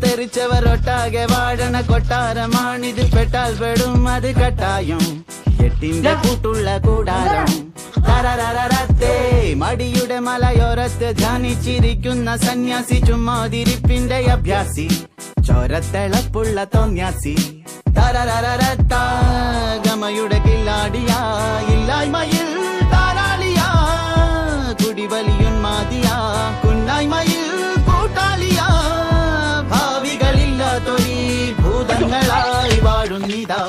തെറിച്ചവർ ഒട്ടാകെ വാഴണ കൊട്ടാരമാണിത്. പെട്ടാൽ പെടും അത് കട്ടായം, എട്ടിന്റെ കൂട്ടുള്ള കൂടാരം. തരരരരത്തേ മടിയുടെ മലയോരത്ത് ധ്യാനിച്ചിരിക്കുന്ന സന്യാസി, ചുമ്മാതിരിപ്പിന്റെ അഭ്യാസി, ചോരത്തിളപ്പുള്ള തോന്യാസി. തരരരരത്താ ഗമയുടെ കില്ലാടിയാ, ഇല്ലായ്മയിൽ താരാളിയാ, കുടിവലിയുന്മാതിയാ, കുന്നായ്മയിൽ കൂട്ടാളിയാ. ഭാവികളില്ലാത്തൊരീ ഭൂതങ്ങളായി വാഴുന്നിതാ.